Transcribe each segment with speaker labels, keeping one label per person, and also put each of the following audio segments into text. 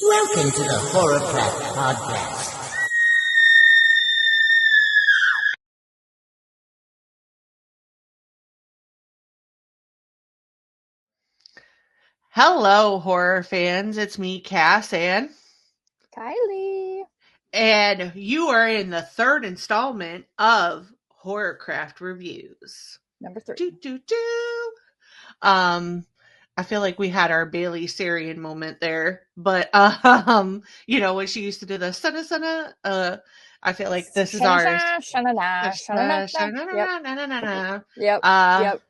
Speaker 1: Welcome to the Horrorcraft Podcast.
Speaker 2: Hello, horror fans. It's me, Cass, and
Speaker 3: Kylie.
Speaker 2: And you are in the third installment of Horrorcraft Reviews.
Speaker 3: Number 3.
Speaker 2: I feel like we had our Bailey Sarian moment there, but when she used to do the sana, I feel like this is ours.
Speaker 3: Yep.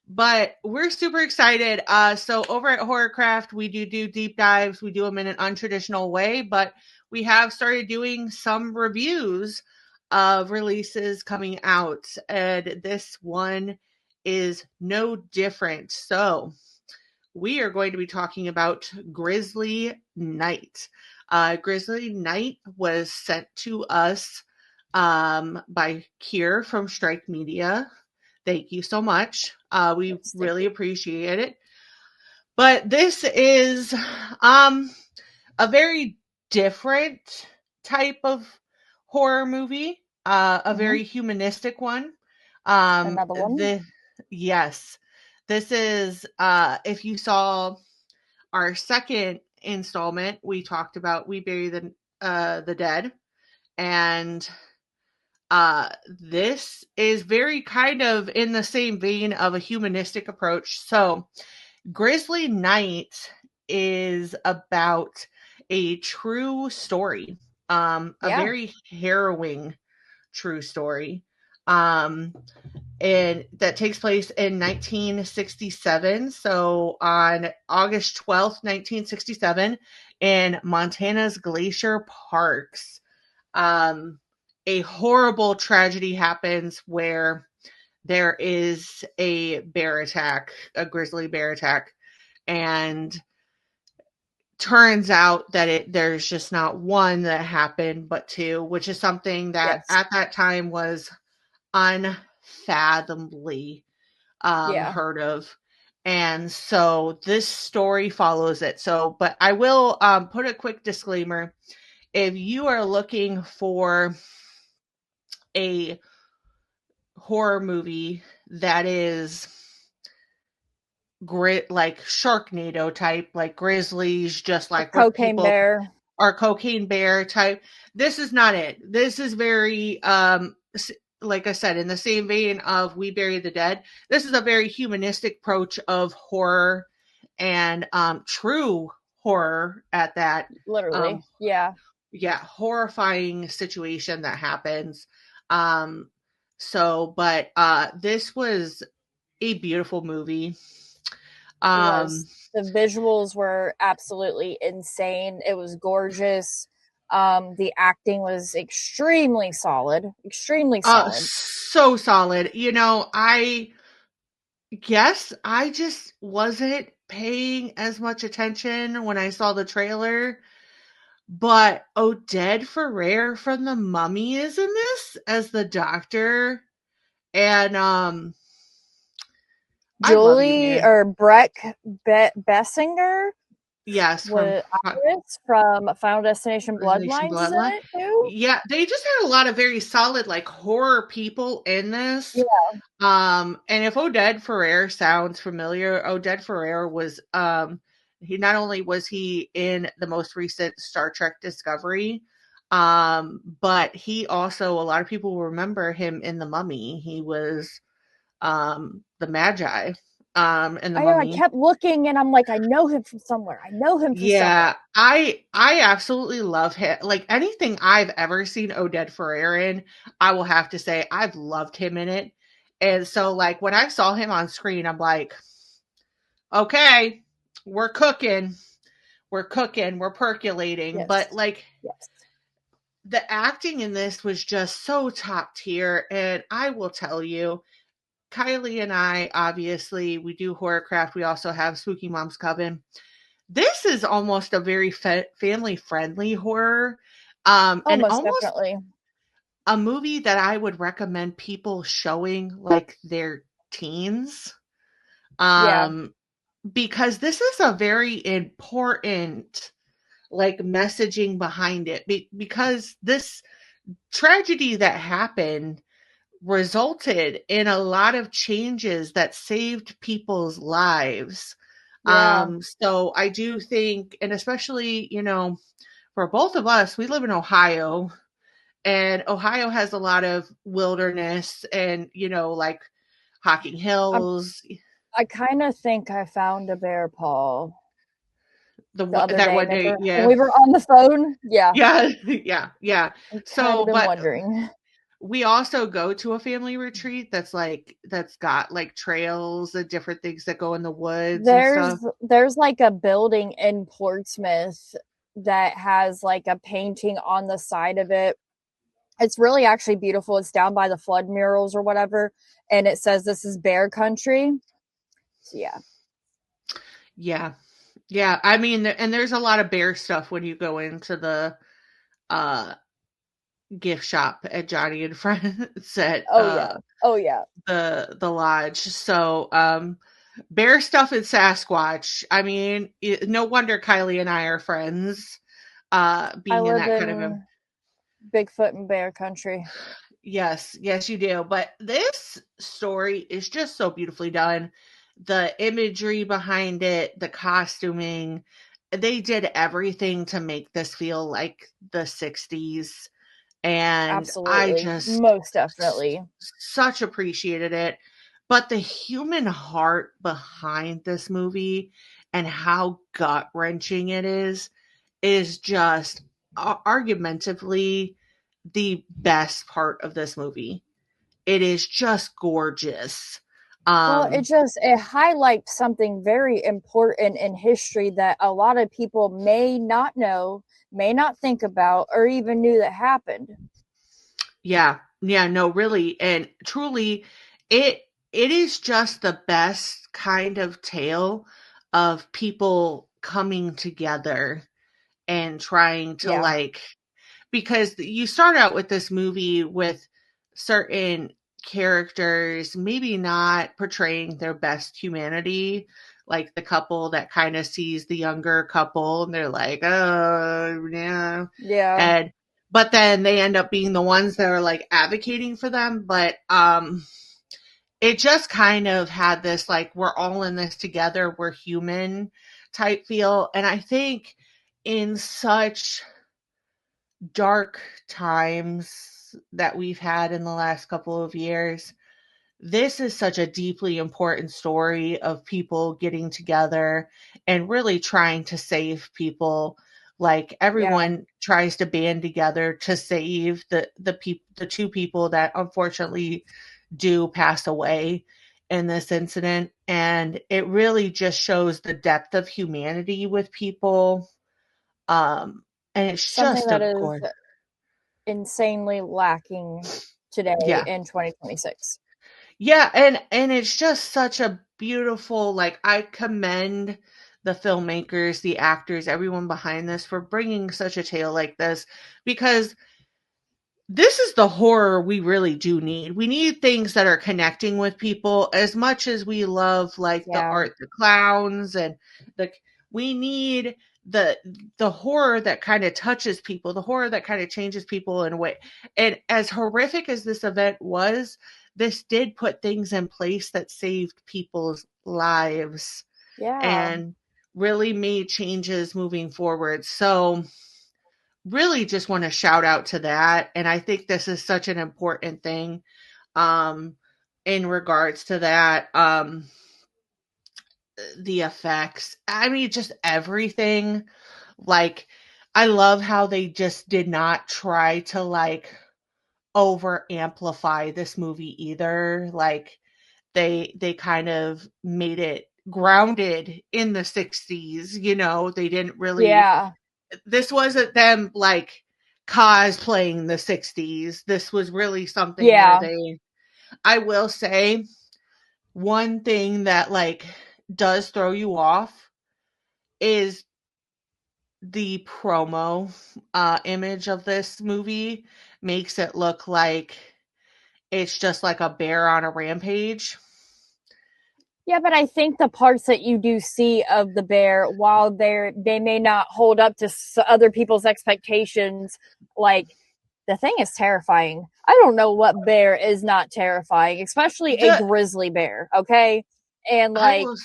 Speaker 2: But we're super excited. So over at Horrorcraft, we do deep dives. We do them in an untraditional way, but we have started doing some reviews of releases coming out, and this one is no different. So we are going to be talking about Grizzly Night. Grizzly Night was sent to us by Kier from Strike Media. Thank you so much. We really appreciate it. But this is a very different type of horror movie, a very humanistic one.
Speaker 3: Another one?
Speaker 2: Yes. This is, if you saw our second installment, we talked about We Bury the Dead. And this is very kind of in the same vein of a humanistic approach. So Grizzly Night is about a true story, a very harrowing true story. And that takes place in 1967. So on August 12th, 1967, in Montana's Glacier Parks, a horrible tragedy happens where there is a grizzly bear attack, and turns out that there's just not one that happened, but two, which is something that at that time was unfathomably heard of. And so this story follows it. So, but I will put a quick disclaimer. If you are looking for a horror movie that is like Sharknado type, like grizzlies, just like
Speaker 3: cocaine bear
Speaker 2: or cocaine bear type, this is not it. This is very like I said, in the same vein of We Bury the Dead. This is a very humanistic approach of horror, and true horror at that.
Speaker 3: Literally.
Speaker 2: Horrifying situation that happens. This was a beautiful movie.
Speaker 3: The visuals were absolutely insane. It was gorgeous. The acting was extremely solid.
Speaker 2: So solid. I guess I just wasn't paying as much attention when I saw the trailer. But Oded Ferrer from The Mummy is in this as the doctor. And
Speaker 3: Julie or Breck Bessinger.
Speaker 2: Yes,
Speaker 3: from Final Destination Bloodlines is in it too.
Speaker 2: Yeah, they just had a lot of very solid like horror people in this.
Speaker 3: Yeah.
Speaker 2: And if Oded Ferrer sounds familiar, Oded Ferrer was he not only was he in the most recent Star Trek Discovery, but he also, a lot of people remember him in The Mummy. He was the Magi. And the Mummy.
Speaker 3: I kept looking and I'm like, I know him from somewhere.
Speaker 2: Yeah, I absolutely love him. Like anything I've ever seen Oded Ferrer in, I will have to say I've loved him in it. And so like when I saw him on screen, I'm like, okay, we're cooking, we're percolating.
Speaker 3: Yes.
Speaker 2: But like the acting in this was just so top tier. And I will tell you, Kylie and I, obviously, we do Horrorcraft. We also have Spooky Mom's Coven. This is almost a very family-friendly horror. And almost
Speaker 3: definitely
Speaker 2: a movie that I would recommend people showing like their teens. Because this is a very important like messaging behind it, because this tragedy that happened resulted in a lot of changes that saved people's lives.
Speaker 3: Yeah.
Speaker 2: So I do think, and especially, for both of us, we live in Ohio, and Ohio has a lot of wilderness and, like Hocking Hills.
Speaker 3: I kind of think I found a bear paw the other
Speaker 2: That
Speaker 3: day.
Speaker 2: one day,
Speaker 3: When we were on the phone. Yeah.
Speaker 2: Yeah.
Speaker 3: I've
Speaker 2: So,
Speaker 3: kind of been
Speaker 2: but
Speaker 3: wondering.
Speaker 2: we also go to a family retreat that's got like trails and different things that go in the woods and stuff.
Speaker 3: There's like a building in Portsmouth that has like a painting on the side of it. It's really actually beautiful. It's down by the flood murals or whatever, and it says this is bear country. So
Speaker 2: Yeah. I mean, and there's a lot of bear stuff when you go into the gift shop at Johnny and Friends at
Speaker 3: oh yeah
Speaker 2: the lodge. So bear stuff and Sasquatch. I mean, no wonder Kylie and I are friends.
Speaker 3: I
Speaker 2: Being in
Speaker 3: live
Speaker 2: that kind of
Speaker 3: in Bigfoot and bear country.
Speaker 2: Yes, you do. But this story is just so beautifully done. The imagery behind it, the costuming, they did everything to make this feel like the 60s. And I
Speaker 3: Absolutely.
Speaker 2: just
Speaker 3: Most definitely.
Speaker 2: such appreciated it. But the human heart behind this movie and how gut wrenching it is just argumentatively the best part of this movie. It is just gorgeous.
Speaker 3: Well, it highlights something very important in history that a lot of people may not know, may not think about, or even knew that happened.
Speaker 2: Yeah, no, really, and truly, it is just the best kind of tale of people coming together and trying to
Speaker 3: Yeah.
Speaker 2: because you start out with this movie with certain characters maybe not portraying their best humanity, like the couple that kind of sees the younger couple and they're like, oh
Speaker 3: Yeah.
Speaker 2: and but then they end up being the ones that are like advocating for them. But it just kind of had this like, we're all in this together, we're human type feel. And I think in such dark times that we've had in the last couple of years, this is such a deeply important story of people getting together and really trying to save people. Like everyone tries to band together to save the two people that unfortunately do pass away in this incident. And it really just shows the depth of humanity with people. And it's
Speaker 3: Something
Speaker 2: just
Speaker 3: that
Speaker 2: a
Speaker 3: is
Speaker 2: gorgeous.
Speaker 3: insanely lacking today
Speaker 2: Yeah.
Speaker 3: in 2026.
Speaker 2: Yeah, and it's just such a beautiful, like, I commend the filmmakers, the actors, everyone behind this for bringing such a tale like this, because this is the horror we really do need. We need things that are connecting with people as much as we love like the art, the clowns, and we need the horror that kind of touches people, the horror that kind of changes people in a way. And as horrific as this event was, this did put things in place that saved people's lives.
Speaker 3: Yeah.
Speaker 2: And really made changes moving forward. So really just want to shout out to that. And I think this is such an important thing in regards to that. The effects, I mean, just everything. Like, I love how they just did not try to like over amplify this movie either. Like, they kind of made it grounded in the 60s. They didn't really, this wasn't them like cosplaying the 60s. This was really something where I will say, one thing that like does throw you off is the promo image of this movie makes it look like it's just like a bear on a rampage.
Speaker 3: Yeah, but I think the parts that you do see of the bear, while they may not hold up to other people's expectations, like, the thing is terrifying. I don't know what bear is not terrifying, especially a
Speaker 2: The
Speaker 3: grizzly bear, okay? And
Speaker 2: I
Speaker 3: like,
Speaker 2: will.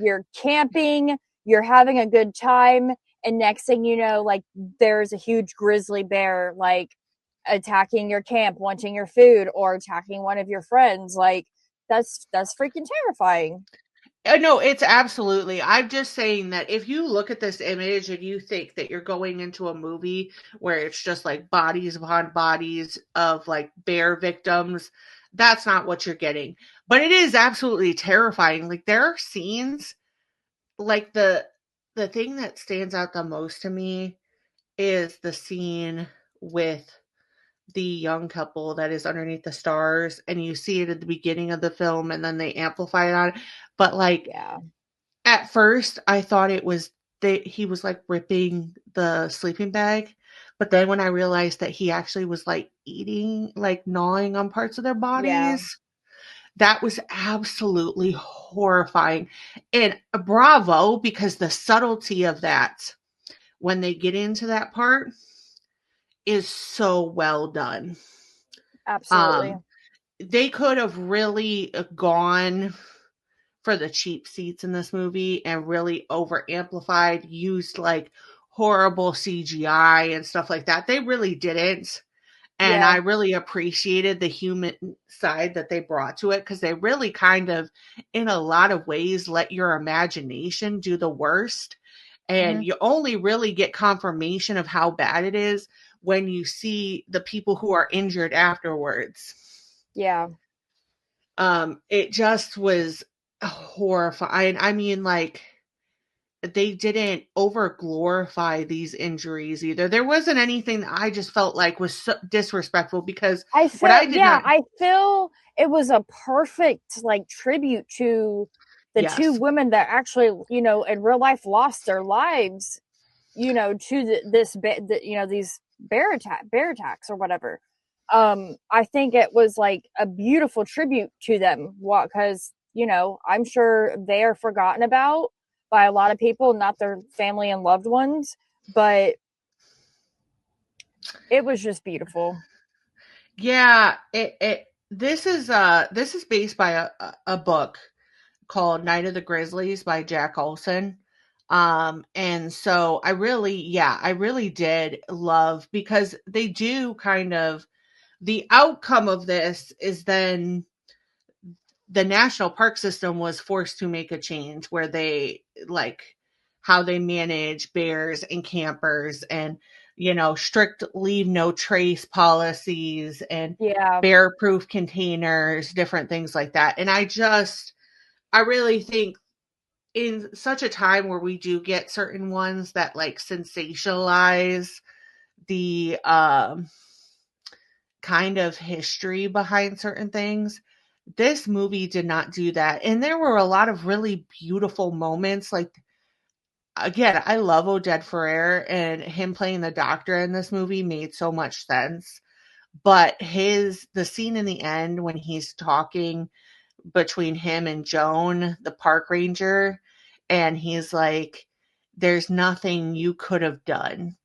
Speaker 3: you're camping, you're having a good time, and next thing you know, like, there's a huge grizzly bear like attacking your camp, wanting your food, or attacking one of your friends. Like, that's freaking terrifying.
Speaker 2: No, it's absolutely. I'm just saying that if you look at this image and you think that you're going into a movie where it's just like bodies upon bodies of like bear victims, that's not what you're getting. But it is absolutely terrifying. Like there are scenes like the thing that stands out the most to me is the scene with the young couple that is underneath the stars, and you see it at the beginning of the film and then they amplify it on it. But like
Speaker 3: Yeah.
Speaker 2: at first I thought it was that he was like ripping the sleeping bag, but then when I realized that he actually was like eating, like gnawing on parts of their
Speaker 3: Yeah.
Speaker 2: bodies, that was absolutely horrifying. And bravo, because the subtlety of that when they get into that part is so well done.
Speaker 3: Absolutely.
Speaker 2: Um, they could have really gone for the cheap seats in this movie and really over amplified, used like horrible CGI and stuff like that. They really didn't. And
Speaker 3: Yeah.
Speaker 2: I really appreciated the human side that they brought to it, because they really kind of, in a lot of ways, let your imagination do the worst. And
Speaker 3: Mhm.
Speaker 2: you only really get confirmation of how bad it is when you see the people who are injured afterwards.
Speaker 3: Yeah.
Speaker 2: It just was horrifying. I mean, like, they didn't over glorify these injuries either. There wasn't anything that I just felt like was so disrespectful, because
Speaker 3: I
Speaker 2: what
Speaker 3: feel,
Speaker 2: I did
Speaker 3: yeah,
Speaker 2: not,
Speaker 3: I feel it was a perfect like tribute to the two
Speaker 2: yes,
Speaker 3: women that actually, in real life lost their lives, to these bear attacks or whatever. I think it was like a beautiful tribute to them. What? Because I'm sure they are forgotten about by a lot of people, not their family and loved ones, but it was just beautiful.
Speaker 2: yeah, this is based by a book called Night of the Grizzlies by Jack Olson. And so I really did love, because they do kind of, the outcome of this is then the national park system was forced to make a change where they like how they manage bears and campers, and strict leave no trace policies and
Speaker 3: Yeah.
Speaker 2: bear proof containers, different things like that. And I really think in such a time where we do get certain ones that like sensationalize the kind of history behind certain things, this movie did not do that. And there were a lot of really beautiful moments. Like, again, I love Oded Ferrer, and him playing the doctor in this movie made so much sense. But the scene in the end when he's talking between him and Joan, the park ranger, and he's like, there's nothing you could have done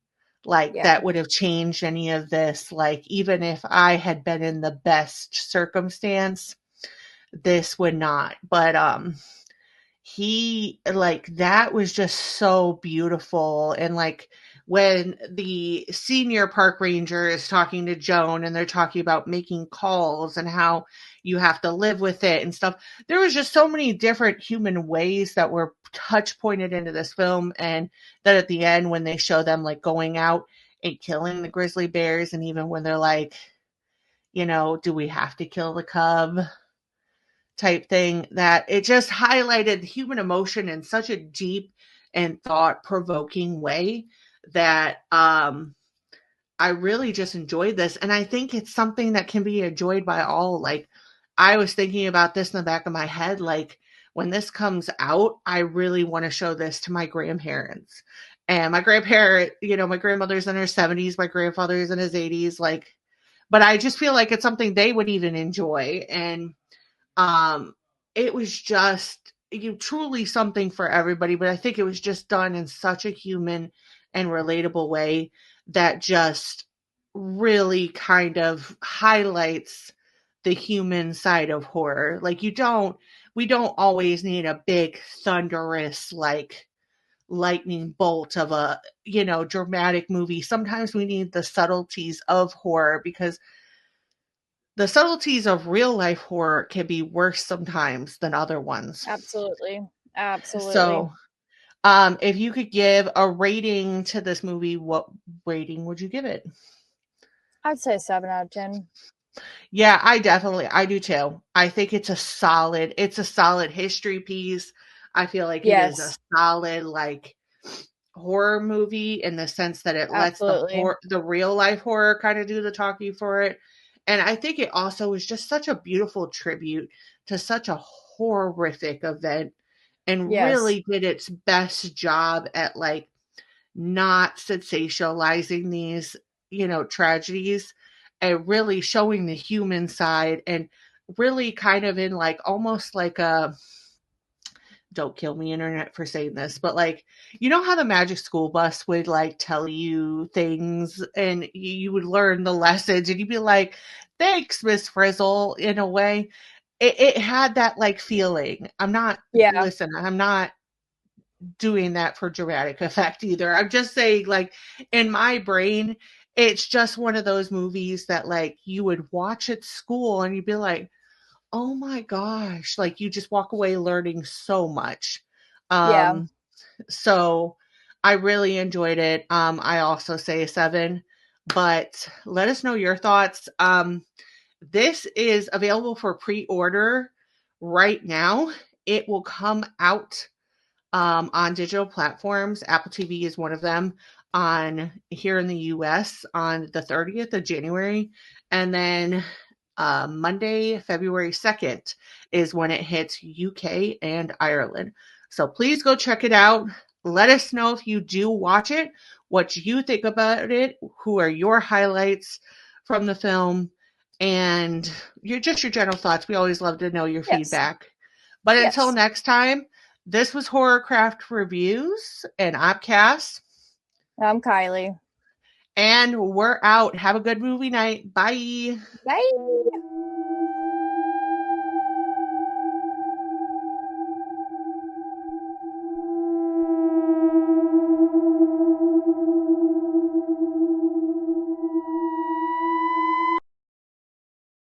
Speaker 2: like
Speaker 3: Yeah.
Speaker 2: that would have changed any of this. Like, even if I had been in the best circumstance, this would not. But he, like, that was just so beautiful. And like when the senior park ranger is talking to Joan and they're talking about making calls and how you have to live with it and stuff, there was just so many different human ways that were touch pointed into this film. And then at the end when they show them like going out and killing the grizzly bears, and even when they're like, do we have to kill the cub type thing, that it just highlighted human emotion in such a deep and thought provoking way that I really just enjoyed this. And I think it's something that can be enjoyed by all. Like, I was thinking about this in the back of my head, like, when this comes out, I really want to show this to my grandparents. And my grandparent, my grandmother's in her 70s, my grandfather's in his 80s, like, but I just feel like it's something they would even enjoy. And um, it was just truly something for everybody, but I think it was just done in such a human and relatable way that just really kind of highlights the human side of horror. Like we don't always need a big thunderous like lightning bolt of a, dramatic movie. Sometimes we need the subtleties of horror, because the subtleties of real life horror can be worse sometimes than other ones.
Speaker 3: Absolutely.
Speaker 2: So, if you could give a rating to this movie, what rating would you give it?
Speaker 3: I'd say 7 out of 10.
Speaker 2: Yeah, I do too. I think it's a solid history piece. I feel like it is a solid like horror movie in the sense that it lets the real life horror kind of do the talking for it. And I think it also is just such a beautiful tribute to such a horrific event, and really did its best job at like not sensationalizing these, tragedies, and really showing the human side, and really kind of in like almost like a, don't kill me internet for saying this, but like, how the Magic School Bus would like tell you things and you would learn the lessons and you'd be like, thanks, Miss Frizzle, in a way. It had that like feeling. I'm not doing that for dramatic effect either. I'm just saying, like, in my brain, it's just one of those movies that like you would watch at school and you'd be like, oh my gosh, like you just walk away learning so much. So I really enjoyed it. I also say a 7, but let us know your thoughts. This is available for pre-order right now. It will come out on digital platforms. Apple TV is one of them, on here in the US on the 30th of January. And then Monday, February 2nd is when it hits UK and Ireland. So please go check it out. Let us know if you do watch it, what you think about it, who are your highlights from the film, and your general thoughts. We always love to know your feedback. But until next time, this was Horrorcraft Reviews, and I'm Cass.
Speaker 3: I'm Kylie.
Speaker 2: And we're out. Have a good movie night. Bye.
Speaker 3: Bye.